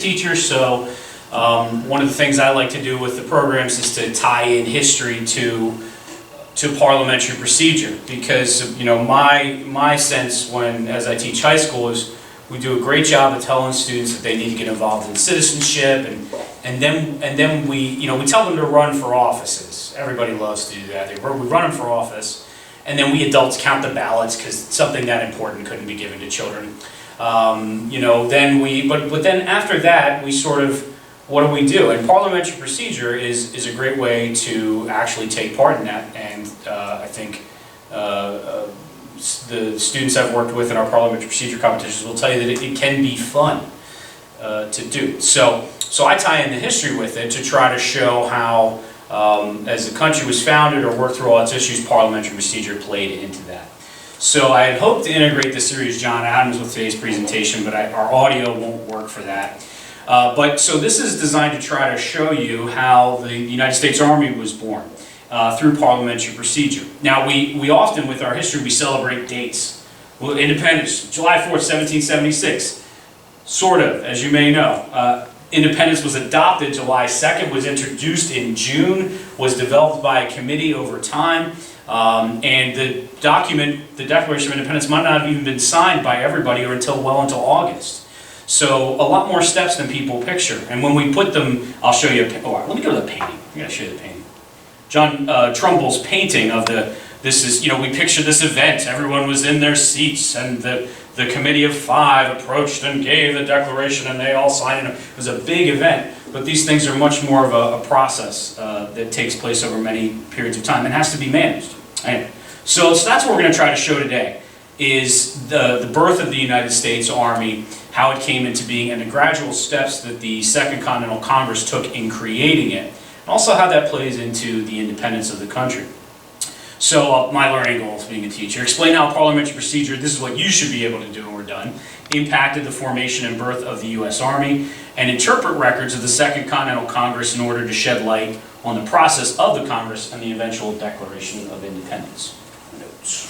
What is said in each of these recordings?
teacher, so one of the things I like to do with the programs is to tie in history to parliamentary procedure, because my sense as I teach high school is we do a great job of telling students that they need to get involved in citizenship, and then we tell them to run for offices. Everybody loves to do that. We run them for office, and then we adults count the ballots because something that important couldn't be given to children. Then after that we sort of, what do? And parliamentary procedure is a great way to actually take part in that, and I think the students I've worked with in our parliamentary procedure competitions will tell you that it can be fun to do. So I tie in the history with it to try to show how, as the country was founded or worked through all its issues, parliamentary procedure played into that. So I had hoped to integrate the series John Adams with today's presentation, but our audio won't work for that. So this is designed to try to show you how the United States Army was born through parliamentary procedure. Now we often, with our history, we celebrate dates. Well, independence, July 4th, 1776, sort of, as you may know. Independence was adopted July 2nd, was introduced in June, was developed by a committee over time, and the document, the Declaration of Independence, might not have even been signed by everybody or until August. So a lot more steps than people picture. And when we put them, I'll show you, let me go to the painting. I gotta show you the painting. John Trumbull's painting of we picture this event. Everyone was in their seats, and the committee of 5 approached and gave the declaration, and they all signed it. It was a big event, but these things are much more of a process that takes place over many periods of time and has to be managed. Right? So that's what we're going to try to show today, is the birth of the United States Army, how it came into being, and the gradual steps that the Second Continental Congress took in creating it, and also how that plays into the independence of the country. So my learning goals being a teacher: explain how parliamentary procedure, this is what you should be able to do when we're done, impacted the formation and birth of the U.S. Army, and interpret records of the Second Continental Congress in order to shed light on the process of the Congress and the eventual Declaration of Independence. Notes.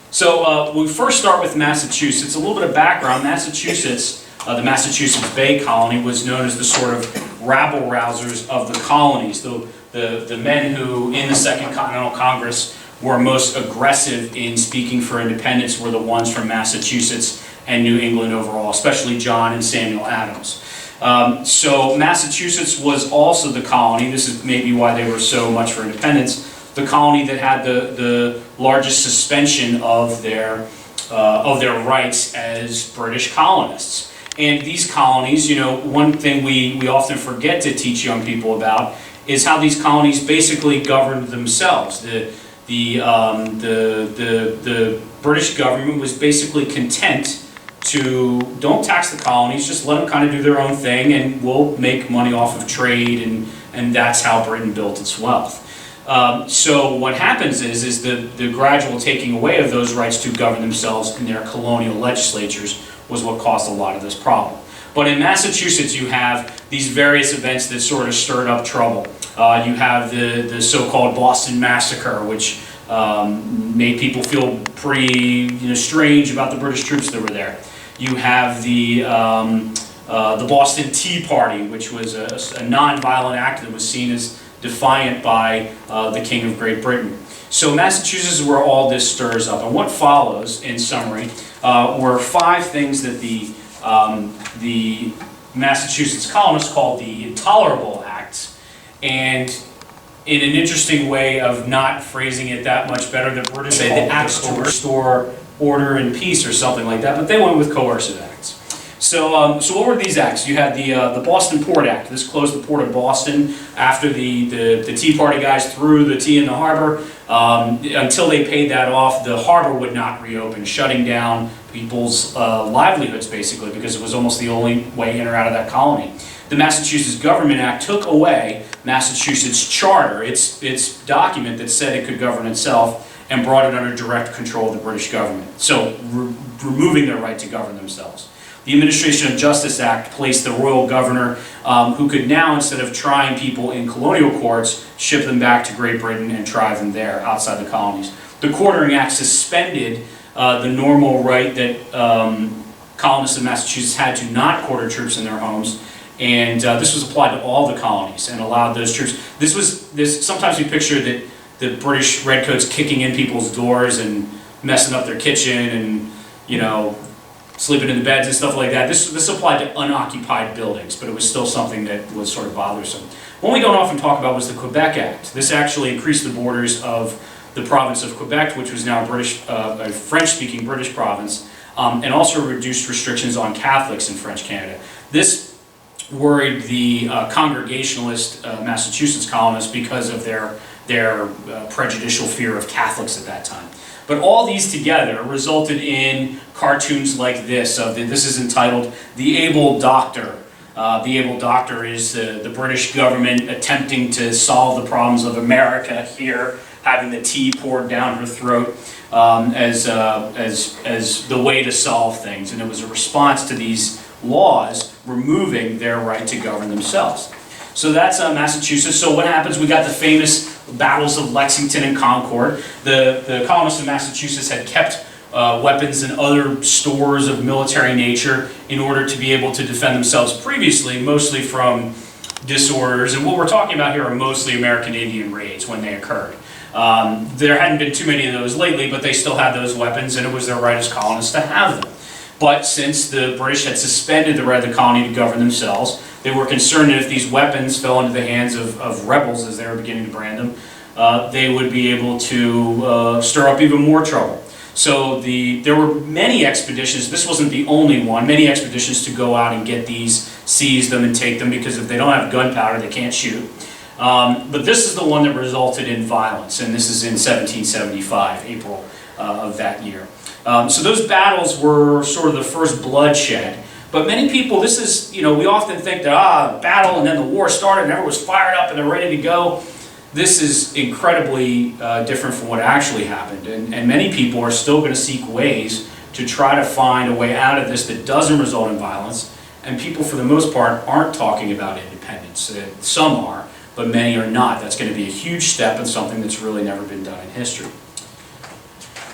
So we first start with Massachusetts. A little bit of background. Massachusetts, the Massachusetts Bay Colony, was known as the sort of rabble-rousers of the colonies. The men who, in the Second Continental Congress, were most aggressive in speaking for independence were the ones from Massachusetts and New England overall, especially John and Samuel Adams. So Massachusetts was also the colony, this is maybe why they were so much for independence, the colony that had the largest suspension of their rights as British colonists. And these colonies, one thing we often forget to teach young people about is how these colonies basically governed themselves. The British government was basically content to don't tax the colonies, just let them kind of do their own thing, and we'll make money off of trade, and that's how Britain built its wealth. So what happens is the gradual taking away of those rights to govern themselves in their colonial legislatures was what caused a lot of this problem. But in Massachusetts you have these various events that sort of stirred up trouble. You have the so-called Boston Massacre, which made people feel pretty strange about the British troops that were there. You have the Boston Tea Party, which was a non-violent act that was seen as defiant by the King of Great Britain. So Massachusetts is where all this stirs up. And what follows, in summary, were 5 things that the Massachusetts colonists called the Intolerable Acts. And in an interesting way of not phrasing it that much better, the British say the acts to restore order and peace or something like that, but they went with coercive acts. So what were these acts? You had the Boston Port Act. This closed the port of Boston after the Tea Party guys threw the tea in the harbor. Until they paid that off, the harbor would not reopen, shutting down people's livelihoods basically, because it was almost the only way in or out of that colony. The Massachusetts Government Act took away Massachusetts' charter, its document that said it could govern itself, and brought it under direct control of the British government, so removing their right to govern themselves. The Administration of Justice Act placed the royal governor, who could now, instead of trying people in colonial courts, ship them back to Great Britain and try them there outside the colonies. The Quartering Act suspended the normal right that colonists in Massachusetts had to not quarter troops in their homes, and this was applied to all the colonies and allowed those troops. Sometimes we picture that the British redcoats kicking in people's doors and messing up their kitchen and, you know, sleeping in the beds and stuff like that. This applied to unoccupied buildings, but it was still something that was sort of bothersome. One we don't often talk about was the Quebec Act. This actually increased the borders of the province of Quebec, which was now a French-speaking British province, and also reduced restrictions on Catholics in French Canada. This worried the Congregationalist Massachusetts colonists because of their prejudicial fear of Catholics at that time. But all these together resulted in cartoons like this. This is entitled "The Able Doctor." The Able Doctor is the British government attempting to solve the problems of America here, having the tea poured down her throat as the way to solve things. And it was a response to these laws removing their right to govern themselves. So that's Massachusetts. So what happens? We got the famous battles of Lexington and Concord. The colonists of Massachusetts had kept weapons and other stores of military nature in order to be able to defend themselves previously, mostly from disorders. And what we're talking about here are mostly American Indian raids when they occurred. There hadn't been too many of those lately, but they still had those weapons, and it was their right as colonists to have them. But since the British had suspended the right of the colony to govern themselves, they were concerned that if these weapons fell into the hands of rebels, as they were beginning to brand them, they would be able to stir up even more trouble. So there were many expeditions, this wasn't the only one, many expeditions to go out and get these, seize them and take them, because if they don't have gunpowder, they can't shoot. But this is the one that resulted in violence, and this is in 1775, April of that year. So those battles were sort of the first bloodshed. But many people, this is, we often think that, battle and then the war started and everyone was fired up and they're ready to go. This is incredibly different from what actually happened. And many people are still going to seek ways to try to find a way out of this that doesn't result in violence. And people, for the most part, aren't talking about independence. Some are, but many are not. That's going to be a huge step and something that's really never been done in history.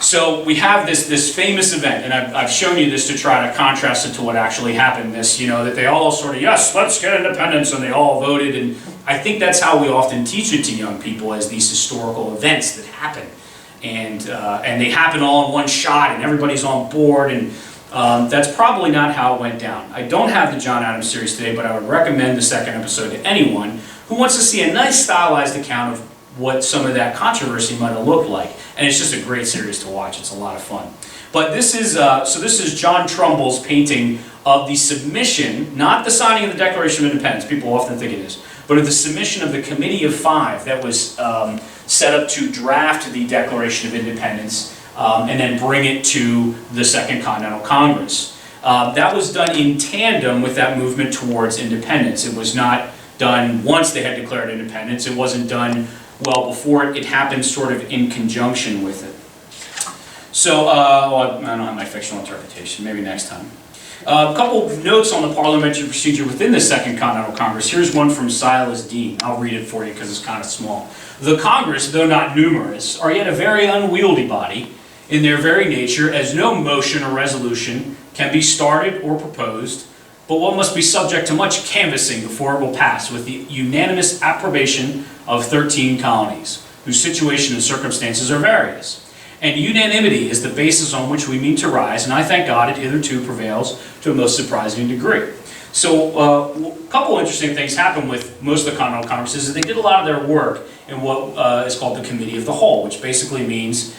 So we have this famous event, and I've shown you this to try to contrast it to what actually happened. That they all sort of, yes, let's get independence, and they all voted. And I think that's how we often teach it to young people, as these historical events that happen. And they happen all in one shot, and everybody's on board, and that's probably not how it went down. I don't have the John Adams series today, but I would recommend the second episode to anyone who wants to see a nice stylized account of what some of that controversy might have looked like. And it's just a great series to watch. It's a lot of fun. But this is John Trumbull's painting of the submission, not the signing of the Declaration of Independence, people often think it is, but of the submission of the Committee of Five that was set up to draft the Declaration of Independence and then bring it to the Second Continental Congress. That was done in tandem with that movement towards independence. It was not done once they had declared independence. It wasn't done well before it. It happened sort of in conjunction with it. So, I don't have my fictional interpretation, maybe next time. A couple of notes on the parliamentary procedure within the Second Continental Congress. Here's one from Silas Dean. I'll read it for you because it's kind of small. The Congress, though not numerous, are yet a very unwieldy body in their very nature, as no motion or resolution can be started or proposed, but one must be subject to much canvassing before it will pass with the unanimous approbation of 13 colonies, whose situation and circumstances are various. And unanimity is the basis on which we mean to rise, and I thank God it hitherto prevails to a most surprising degree. So a couple interesting things happened with most of the Continental Congresses is they did a lot of their work in what is called the Committee of the Whole, which basically means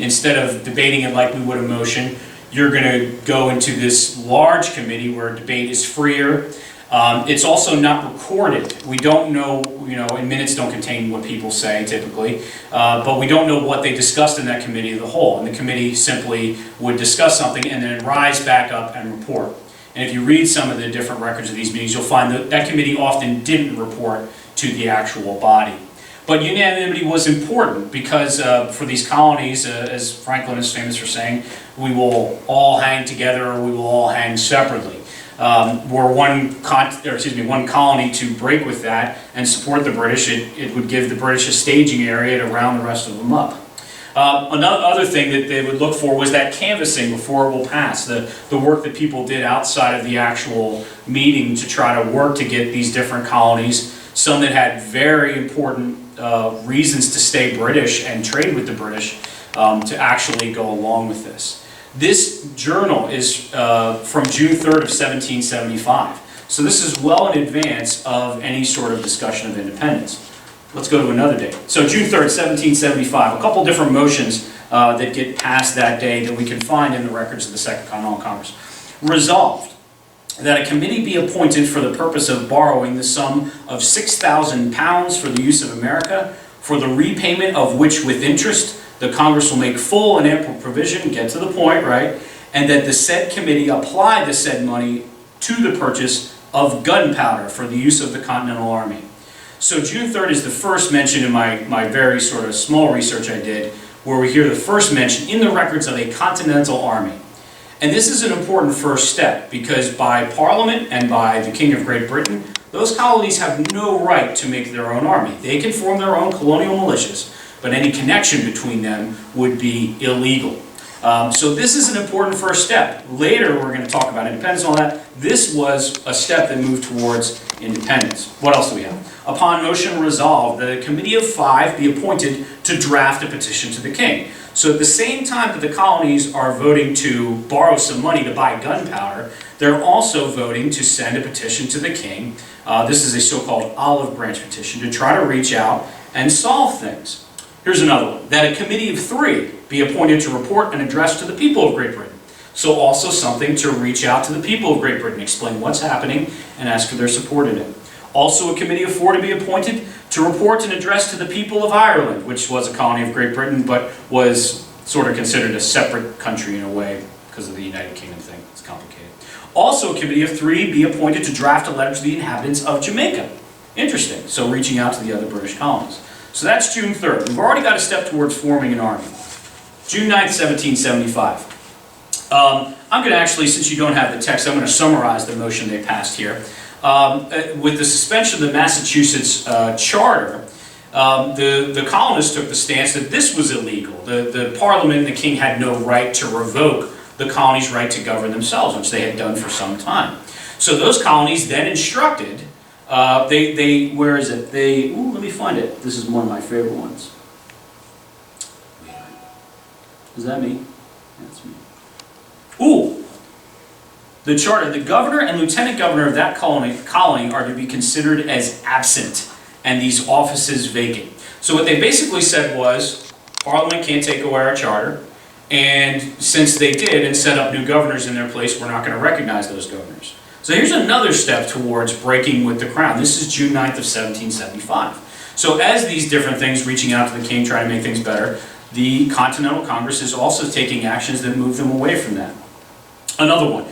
instead of debating it like we would a motion, you're going to go into this large committee where debate is freer. It's also not recorded. We don't know, and minutes don't contain what people say typically, but we don't know what they discussed in that Committee of the Whole. And the committee simply would discuss something and then rise back up and report. And if you read some of the different records of these meetings, you'll find that that committee often didn't report to the actual body. But unanimity was important because for these colonies, as Franklin is famous for saying, we will all hang together or we will all hang separately. Were one colony to break with that and support the British, it would give the British a staging area to round the rest of them up. Another other thing that they would look for was that canvassing before it will pass, the work that people did outside of the actual meeting to try to work to get these different colonies, some that had very important reasons to stay British and trade with the British, to actually go along with this. This journal is from June 3rd of 1775. So this is well in advance of any sort of discussion of independence. Let's go to another date. So June 3rd, 1775, a couple different motions that get passed that day that we can find in the records of the Second Continental Congress. Resolved that a committee be appointed for the purpose of borrowing the sum of £6,000 for the use of America, for the repayment of which with interest the Congress will make full and ample provision, get to the point, right? And that the said committee apply the said money to the purchase of gunpowder for the use of the Continental Army. So June 3rd is the first mention in my very sort of small research I did, where we hear the first mention in the records of a Continental Army. And this is an important first step, because by Parliament and by the King of Great Britain, those colonies have no right to make their own army. They can form their own colonial militias, but any connection between them would be illegal. So this is an important first step. Later we're going to talk about independence and all that. This was a step that moved towards independence. What else do we have? Upon motion resolved that a committee of 5 be appointed to draft a petition to the king. So at the same time that the colonies are voting to borrow some money to buy gunpowder, they're also voting to send a petition to the king. This is a so-called olive branch petition to try to reach out and solve things. Here's another one. That a committee of 3 be appointed to report and address to the people of Great Britain. So also something to reach out to the people of Great Britain, explain what's happening, and ask for their support in it. Also a committee of 4 to be appointed to report and address to the people of Ireland, which was a colony of Great Britain, but was sort of considered a separate country in a way because of the United Kingdom thing. It's complicated. Also a committee of 3 be appointed to draft a letter to the inhabitants of Jamaica. Interesting. So reaching out to the other British colonies. So that's June 3rd. We've already got a step towards forming an army. June 9th, 1775. I'm going to actually, since you don't have the text, I'm going to summarize the motion they passed here. With the suspension of the Massachusetts charter, the colonists took the stance that this was illegal. The Parliament and the King had no right to revoke the colonies' right to govern themselves, which they had done for some time. So those colonies then instructed, where is it? Let me find it. This is one of my favorite ones. Is that me? That's me. The charter, the governor and lieutenant governor of that colony are to be considered as absent, and these offices vacant. So what they basically said was, Parliament can't take away our charter, and since they did and set up new governors in their place, we're not going to recognize those governors. So here's another step towards breaking with the crown. This is June 9th of 1775. So as these different things, reaching out to the king, trying to make things better, the Continental Congress is also taking actions that move them away from that. Another one,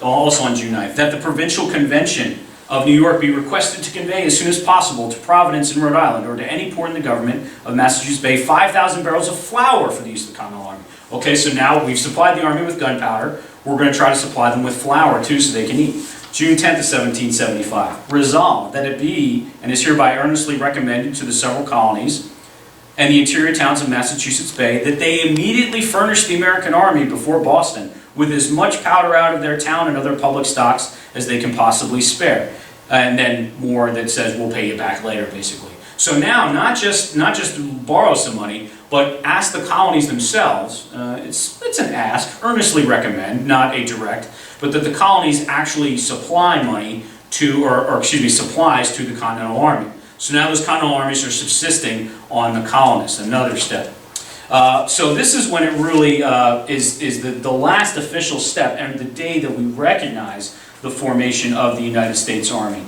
also on June 9th, that the Provincial Convention of New York be requested to convey as soon as possible to Providence in Rhode Island or to any port in the government of Massachusetts Bay 5,000 barrels of flour for the use of the Continental Army. Okay, so now we've supplied the Army with gunpowder. We're going to try to supply them with flour too so they can eat. June 10th of 1775. Resolved that it be and is hereby earnestly recommended to the several colonies and the interior towns of Massachusetts Bay that they immediately furnish the American Army before Boston with as much powder out of their town and other public stocks as they can possibly spare. And then more that says we'll pay you back later, basically. So now, not just borrow some money, but ask the colonies themselves, it's an ask, earnestly recommend, not a direct, but that the colonies actually supply money to, supplies to the Continental Army. So now those Continental armies are subsisting on the colonists, another step. So this is when it really is the last official step and the day that we recognize the formation of the United States Army,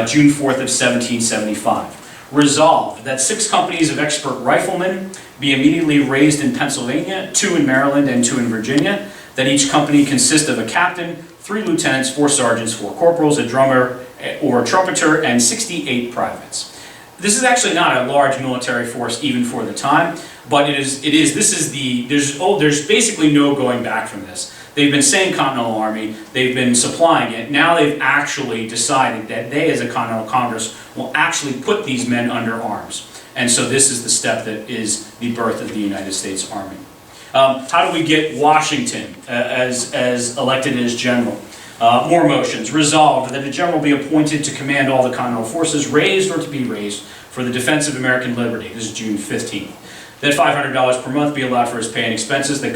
June 4th of 1775. Resolved that 6 companies of expert riflemen be immediately raised in Pennsylvania, 2 in Maryland and 2 in Virginia, that each company consist of a captain, 3 lieutenants, 4 sergeants, 4 corporals, a drummer or a trumpeter, and 68 privates. This is actually not a large military force even for the time, but there's basically no going back from this. They've been saying Continental Army, they've been supplying it, now they've actually decided that they as a Continental Congress will actually put these men under arms. And so this is the step that is the birth of the United States Army. How do we get Washington as elected as general? More motions. Resolved that a general be appointed to command all the continental forces, raised or to be raised, for the defense of American liberty. This is June 15th. That $500 per month be allowed for his pay and expenses. That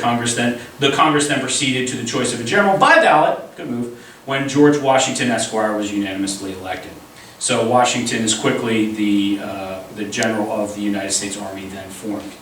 the Congress then proceeded to the choice of a general by ballot, good move, when George Washington Esquire was unanimously elected. So Washington is quickly the general of the United States Army then formed.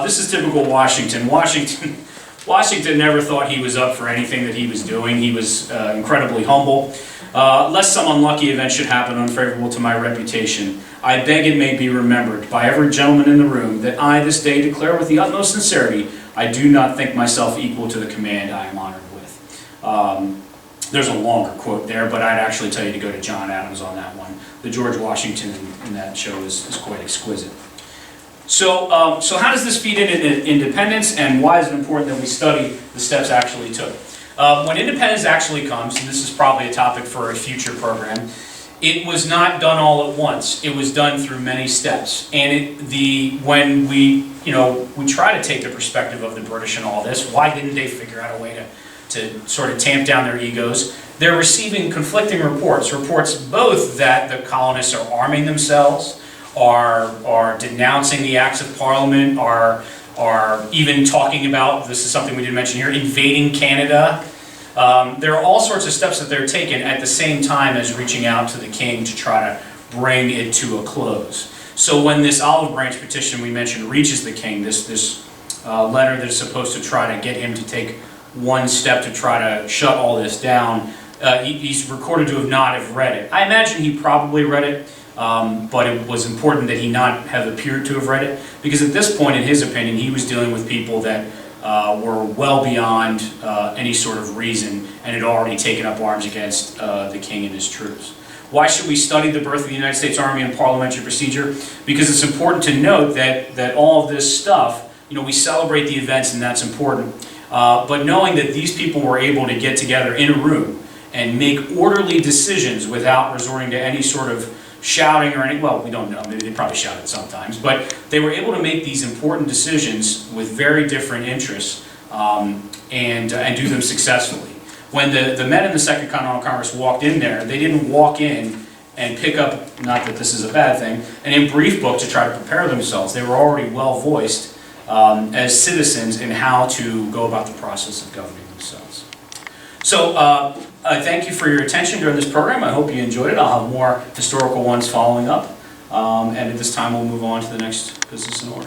This is typical Washington. Washington never thought he was up for anything that he was doing. He was incredibly humble. Lest some unlucky event should happen unfavorable to my reputation, I beg it may be remembered by every gentleman in the room that I this day declare with the utmost sincerity, I do not think myself equal to the command I am honored with. There's a longer quote there, but I'd actually tell you to go to John Adams on that one. The George Washington in that show is quite exquisite. So how does this feed into independence, and why is it important that we study the steps actually took? When independence actually comes, and this is probably a topic for a future program, it was not done all at once. It was done through many steps. And when we try to take the perspective of the British in all this, why didn't they figure out a way to sort of tamp down their egos? They're receiving conflicting reports both that the colonists are arming themselves, are denouncing the acts of Parliament, are even talking about, this is something we didn't mention here, invading Canada. There are all sorts of steps that they're taking at the same time as reaching out to the king to try to bring it to a close. So when this olive branch petition we mentioned reaches the king, this letter that is supposed to try to get him to take one step to try to shut all this down, he's recorded to not have read it. I imagine he probably read it, but it was important that he not have appeared to have read it, because at this point, in his opinion, he was dealing with people that were well beyond any sort of reason and had already taken up arms against the king and his troops. Why should we study the birth of the United States Army and parliamentary procedure? Because it's important to note that all of this stuff, we celebrate the events and that's important, but knowing that these people were able to get together in a room and make orderly decisions without resorting to any sort of shouting or any, well, we don't know, maybe they probably shouted sometimes, but they were able to make these important decisions with very different interests and do them successfully. When the men in the Second Continental Congress walked in there, they didn't walk in and pick up, not that this is a bad thing, an brief book to try to prepare themselves. They were already well voiced as citizens in how to go about the process of governing themselves. So I thank you for your attention during this program. I hope you enjoyed it. I'll have more historical ones following up. And at this time, we'll move on to the next business in order.